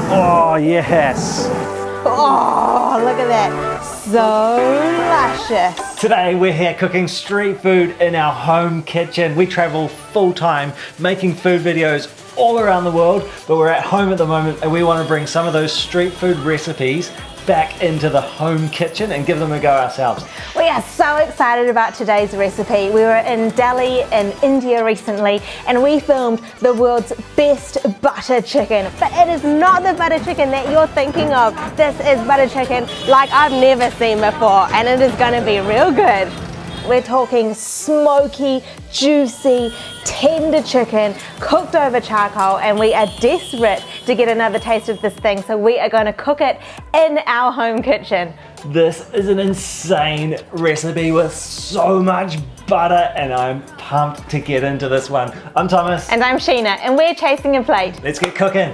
Oh, yes. Oh, look at that. So luscious. Today we're here cooking street food in our home kitchen. We travel full time making food videos all around the world, but we're at home at the moment and we want to bring some of those street food recipes back into the home kitchen and give them a go ourselves. We are so excited about today's recipe. We were in Delhi in India recently and we filmed the world's best butter chicken. But it is not the butter chicken that you're thinking of. This is butter chicken like I've never seen before, and it is going to be real good. We're talking smoky, juicy, tender chicken cooked over charcoal, and we are desperate to get another taste of this thing, so we are going to cook it in our home kitchen. This is an insane recipe with so much butter, and I'm pumped to get into this one. I'm Thomas. And I'm Sheena, and we're chasing a plate. Let's get cooking.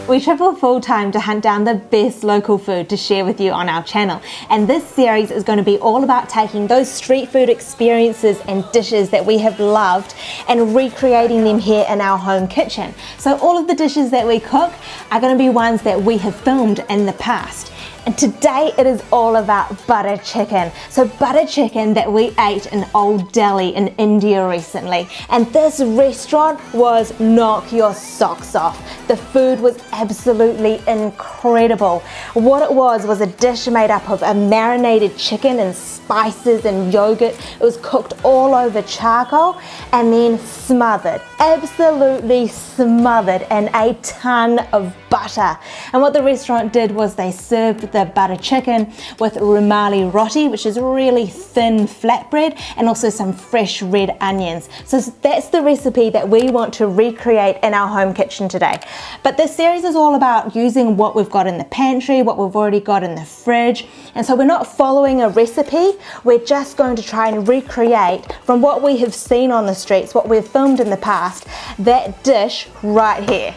We travel full time to hunt down the best local food to share with you on our channel. And this series is going to be all about taking those street food experiences and dishes that we have loved and recreating them here in our home kitchen. So all of the dishes that we cook are going to be ones that we have filmed in the past. And today it is all about butter chicken. So butter chicken that we ate in Old Delhi in India recently. And this restaurant was knock your socks off. The food was absolutely incredible. What it was a dish made up of a marinated chicken and spices and yogurt. It was cooked all over charcoal and then smothered, absolutely smothered in a ton of butter. And what the restaurant did was they served the butter chicken with rumali roti, which is really thin flatbread, and also some fresh red onions. So that's the recipe that we want to recreate in our home kitchen today. But this series is all about using what we've got in the pantry, what we've already got in the fridge. And so we're not following a recipe, we're just going to try and recreate from what we have seen on the streets, what we've filmed in the past, that dish right here.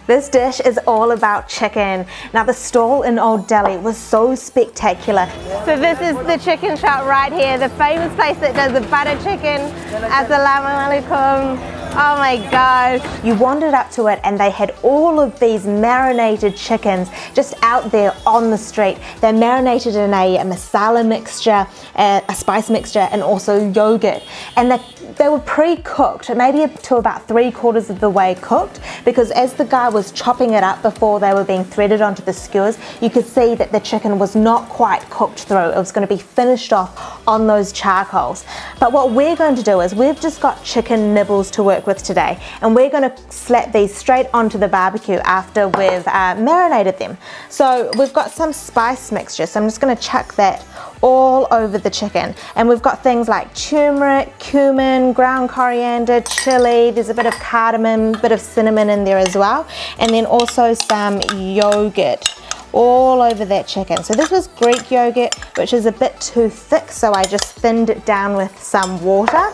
This dish is all about chicken. Now the stall in Old Delhi was so spectacular. So this is the chicken shop right here, the famous place that does the butter chicken. Assalamu alaikum. Oh my gosh. You wandered up to it and they had all of these marinated chickens just out there on the street. They're marinated in a masala mixture, a spice mixture, and also yogurt. And they were pre-cooked, maybe to about 3/4 of the way cooked, because as the guy was chopping it up before they were being threaded onto the skewers, you could see that the chicken was not quite cooked through. It was going to be finished off on those charcoals. But what we're going to do is we've just got chicken nibbles to work with today, and we're going to slap these straight onto the barbecue after we've marinated them. So we've got some spice mixture, so I'm just going to chuck that all over the chicken, and we've got things like turmeric, cumin, ground coriander, chili, there's a bit of cardamom, bit of cinnamon in there as well, and then also some yogurt all over that chicken. So this was Greek yogurt, which is a bit too thick, so I just thinned it down with some water.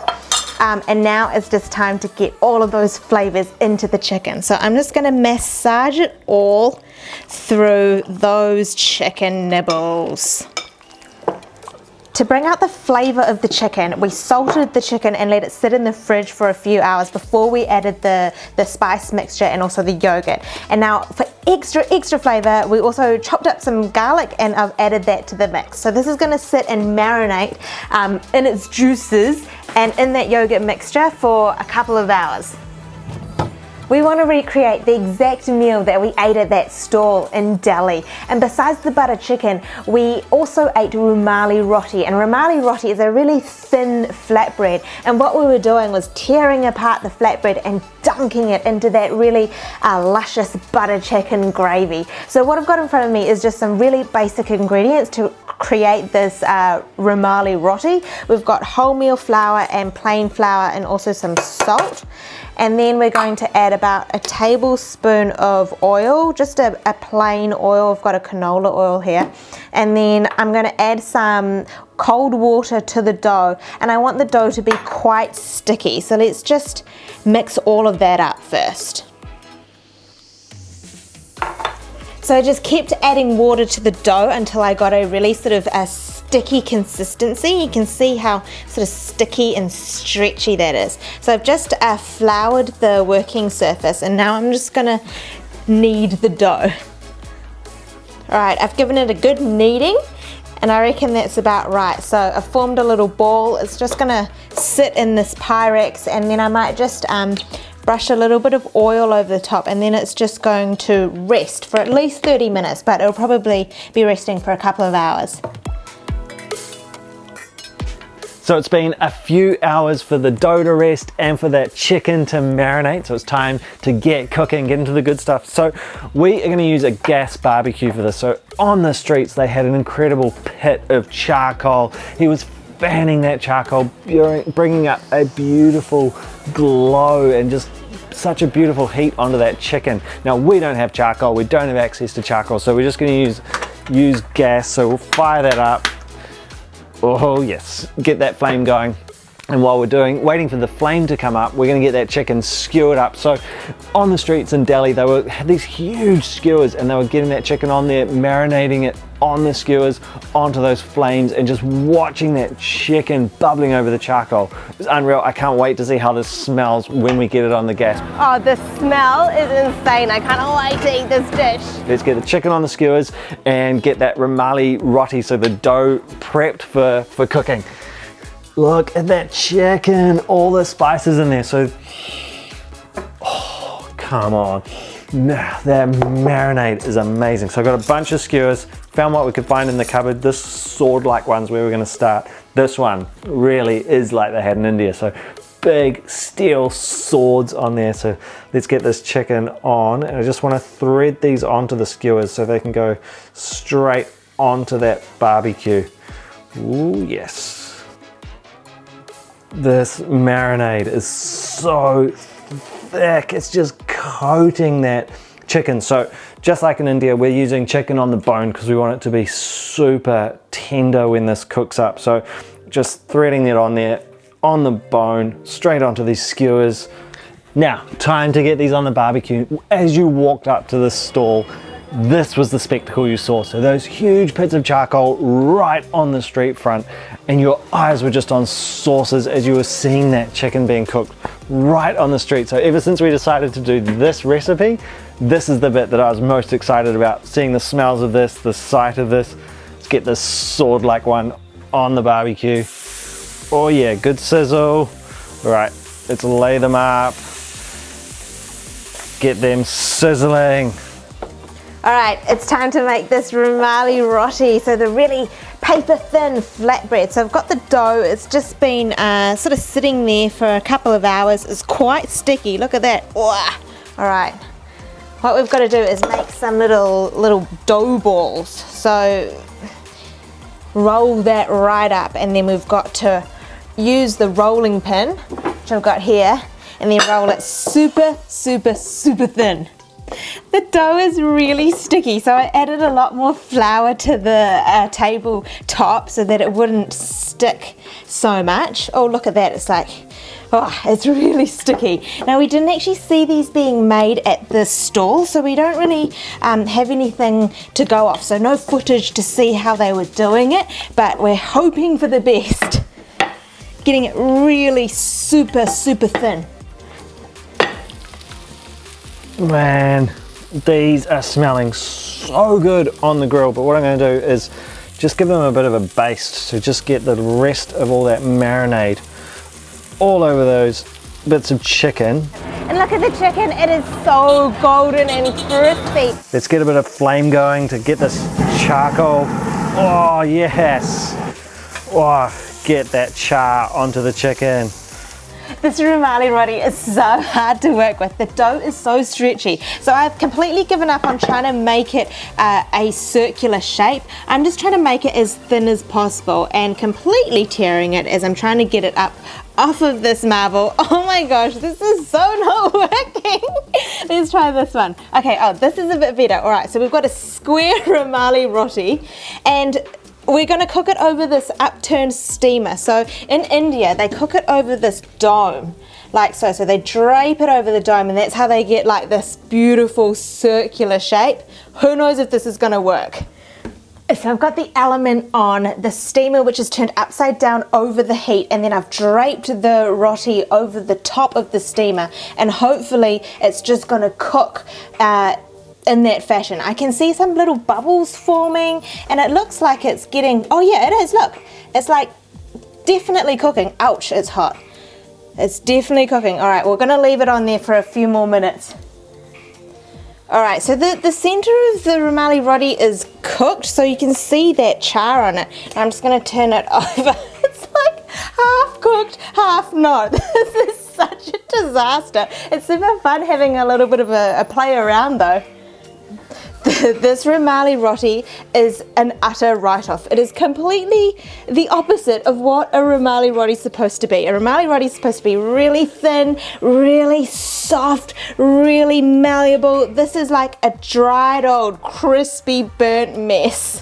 And now it's just time to get all of those flavors into the chicken. So I'm just going to massage it all through those chicken nibbles. To bring out the flavor of the chicken, we salted the chicken and let it sit in the fridge for a few hours before we added the spice mixture and also the yogurt. And now for extra flavor, we also chopped up some garlic and I've added that to the mix. So this is going to sit and marinate in its juices and in that yogurt mixture for a couple of hours. We want to recreate the exact meal that we ate at that stall in Delhi. And besides the butter chicken, we also ate rumali roti. And rumali roti is a really thin flatbread. And what we were doing was tearing apart the flatbread and dunking it into that really luscious butter chicken gravy. So what I've got in front of me is just some really basic ingredients to create this rumali roti. We've got wholemeal flour and plain flour and also some salt. And then we're going to add about a tablespoon of oil, just a plain oil. I've got a canola oil here. And then I'm going to add some cold water to the dough. And I want the dough to be quite sticky. So let's just mix all of that up first. So I just kept adding water to the dough until I got a really sort of a sticky consistency. You can see how sort of sticky and stretchy that is. So I've just floured the working surface, and now I'm just gonna knead the dough. All right, I've given it a good kneading, and I reckon that's about right. So I've formed a little ball. It's just gonna sit in this Pyrex, and then I might just brush a little bit of oil over the top, and then it's just going to rest for at least 30 minutes, but it'll probably be resting for a couple of hours. So it's been a few hours for the dough to rest and for that chicken to marinate. So it's time to get cooking, get into the good stuff. So we are gonna use a gas barbecue for this. So on the streets, they had an incredible pit of charcoal. He was fanning that charcoal, bringing up a beautiful glow and just such a beautiful heat onto that chicken. Now we don't have charcoal, we don't have access to charcoal, so we're just going to use gas. So we'll fire that up. Oh yes, get that flame going. And while we're waiting for the flame to come up, we're going to get that chicken skewered up. So on the streets in Delhi, they had these huge skewers, and they were getting that chicken on there, marinating it on the skewers, onto those flames, and just watching that chicken bubbling over the charcoal. It's unreal. I can't wait to see how this smells when we get it on the gas. Oh, the smell is insane. I can't wait to eat this dish. Let's get the chicken on the skewers and get that rumali roti, so the dough prepped for cooking. Look at that chicken, all the spices in there. So, oh, come on. That marinade is amazing. So I got a bunch of skewers, found what we could find in the cupboard. This sword-like one's where we're gonna start. This one really is like they had in India. So big steel swords on there. So let's get this chicken on. And I just wanna thread these onto the skewers so they can go straight onto that barbecue. Ooh, yes. This marinade is so thick, it's just coating that chicken. So just like in India, we're using chicken on the bone because we want it to be super tender when this cooks up. So just threading that on there, on the bone, straight onto these skewers. Now, time to get these on the barbecue. As you walked up to this stall, this was the spectacle you saw. So those huge pits of charcoal right on the street front, and your eyes were just on saucers as you were seeing that chicken being cooked right on the street. So ever since we decided to do this recipe, this is the bit that I was most excited about, seeing the smells of this, the sight of this. Let's get this sword-like one on the barbecue. Oh yeah, good sizzle. All right, let's lay them up, get them sizzling. All right, it's time to make this rumali roti, so the really paper thin flatbread. So I've got the dough, it's just been sort of sitting there for a couple of hours. It's quite sticky, look at that. All right, what we've got to do is make some little dough balls. So roll that right up, and then we've got to use the rolling pin, which I've got here, and then roll it super, super, super thin. The dough is really sticky, so I added a lot more flour to the tabletop so that it wouldn't stick so much. Oh, look at that, it's like, oh, it's really sticky. Now, we didn't actually see these being made at the stall, so we don't really have anything to go off, so no footage to see how they were doing it, but we're hoping for the best. Getting it really super, super thin. Man, these are smelling so good on the grill, but what I'm going to do is just give them a bit of a baste, so just get the rest of all that marinade all over those bits of chicken. And look at the chicken, it is so golden and crispy. Let's get a bit of flame going to get this charcoal. Oh yes, oh, get that char onto the chicken. This rumali roti is so hard to work with. The dough is so stretchy. So I've completely given up on trying to make it a circular shape. I'm just trying to make it as thin as possible and completely tearing it as I'm trying to get it up off of this marble. Oh my gosh, this is so not working. Let's try this one. Okay, oh, this is a bit better. All right, so we've got a square rumali roti, and we're going to cook it over this upturned steamer. So in India, they cook it over this dome, like so. So they drape it over the dome, and that's how they get like this beautiful circular shape. Who knows if this is going to work? So I've got the element on the steamer, which is turned upside down over the heat, and then I've draped the roti over the top of the steamer, and hopefully it's just going to cook in that fashion. I can see some little bubbles forming, and it looks like it's getting, oh yeah, it is, look. It's like definitely cooking. Ouch, it's hot. It's definitely cooking. All right, we're going to leave it on there for a few more minutes. All right, so the center of the rumali roti is cooked, so you can see that char on it. I'm just gonna turn it over. It's like half cooked, half not. This is such a disaster. It's super fun having a little bit of a play around though. This rumali roti is an utter write-off. It is completely the opposite of what a rumali roti is supposed to be. A rumali roti is supposed to be really thin, really soft, really malleable. This is like a dried old, crispy, burnt mess.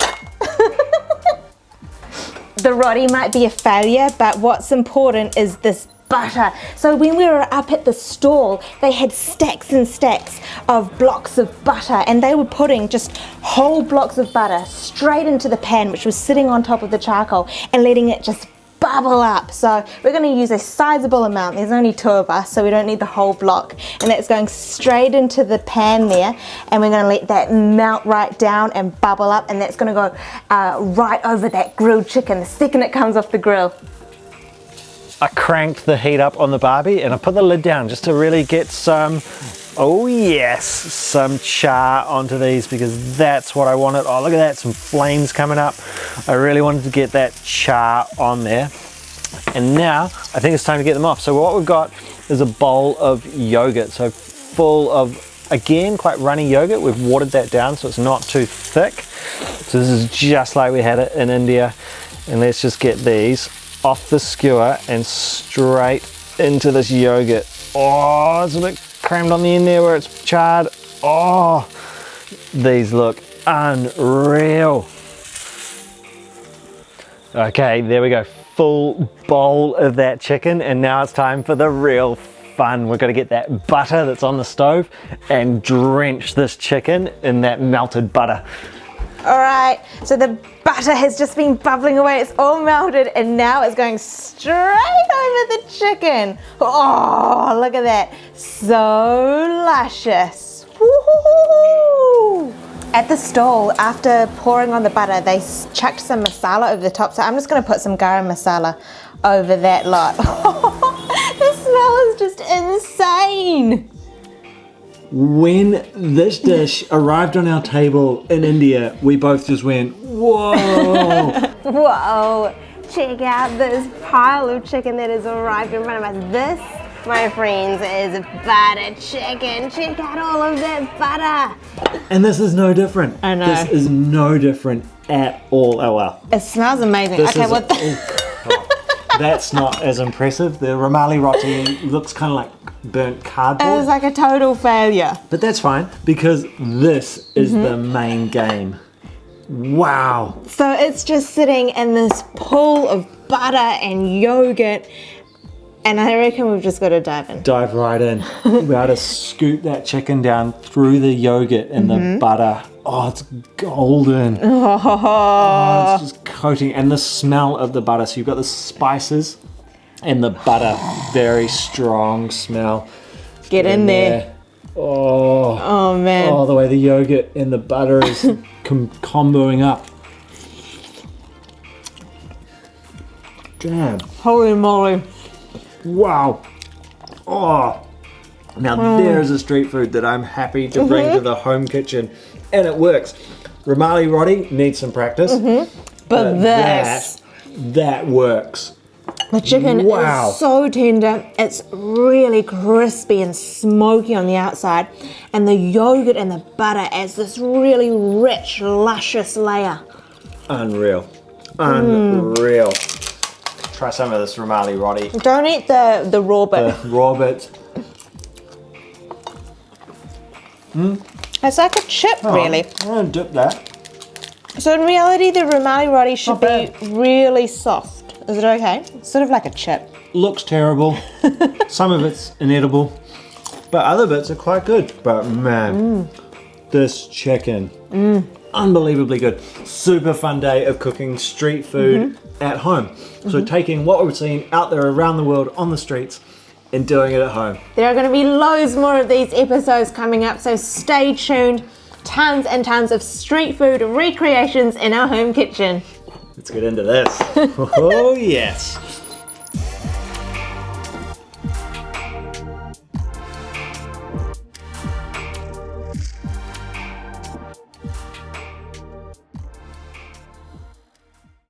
The roti might be a failure, but what's important is this butter. So when we were up at the stall, they had stacks and stacks of blocks of butter, and they were putting just whole blocks of butter straight into the pan, which was sitting on top of the charcoal, and letting it just bubble up. So we're going to use a sizable amount. There's only 2 of us, so we don't need the whole block, and that's going straight into the pan there, and we're going to let that melt right down and bubble up, and that's going to go right over that grilled chicken the second it comes off the grill. I cranked the heat up on the barbie and I put the lid down just to really get some, oh yes, some char onto these, because that's what I wanted. Oh, look at that, some flames coming up. I really wanted to get that char on there. And now I think it's time to get them off. So what we've got is a bowl of yogurt. So full of, again, quite runny yogurt. We've watered that down so it's not too thick. So this is just like we had it in India. And let's just get these off the skewer and straight into this yogurt. Oh, it's a bit crammed on the end there where it's charred. Oh, these look unreal. Okay, there we go. Full bowl of that chicken, and now it's time for the real fun. We're gonna get that butter that's on the stove and drench this chicken in that melted butter. All right, so the butter has just been bubbling away. It's all melted, and now it's going straight over the chicken. Oh, look at that. So luscious. Woo-hoo-hoo-hoo. At the stall, after pouring on the butter, they chucked some masala over the top. So I'm just going to put some garam masala over that lot. The smell is just insane. When this dish arrived on our table in India, we both just went, whoa. Whoa, check out this pile of chicken that has arrived in front of us. This, my friends, is butter chicken. Check out all of that butter. And this is no different. I know. This is no different at all. Oh well. It smells amazing. This okay, is what the... That's not as impressive. The rumali roti looks kind of like burnt cardboard. It was like a total failure. But that's fine, because this is the main game. Wow. So it's just sitting in this pool of butter and yogurt, and I reckon we've just got to dive in. Dive right in. We're able to scoop that chicken down through the yogurt and the butter. Oh, it's golden. Oh, it's just coating. And the smell of the butter. So you've got the spices and the butter. Very strong smell. Get in there. Oh. Oh, man. Oh, the way the yogurt and the butter is comboing up. Damn. Holy moly. Wow. Oh. Now there's a street food that I'm happy to bring to the home kitchen. And it works. Rumali roti needs some practice. But this. That works. The chicken is so tender. It's really crispy and smoky on the outside. And the yogurt and the butter adds this really rich, luscious layer. Unreal. Unreal. Try some of this rumali roti. Don't eat the raw bit. The raw bits. It's like a chip, really. I'm gonna dip that. So in reality, the rumali roti should be really soft. Is it okay? It's sort of like a chip. Looks terrible. Some of it's inedible, but other bits are quite good. But man, this chicken. Unbelievably good. Super fun day of cooking street food at home. So taking what we're seeing out there around the world on the streets and doing it at home. There are going to be loads more of these episodes coming up, so stay tuned. Tons and tons of street food recreations in our home kitchen. Let's get into this. Oh yes.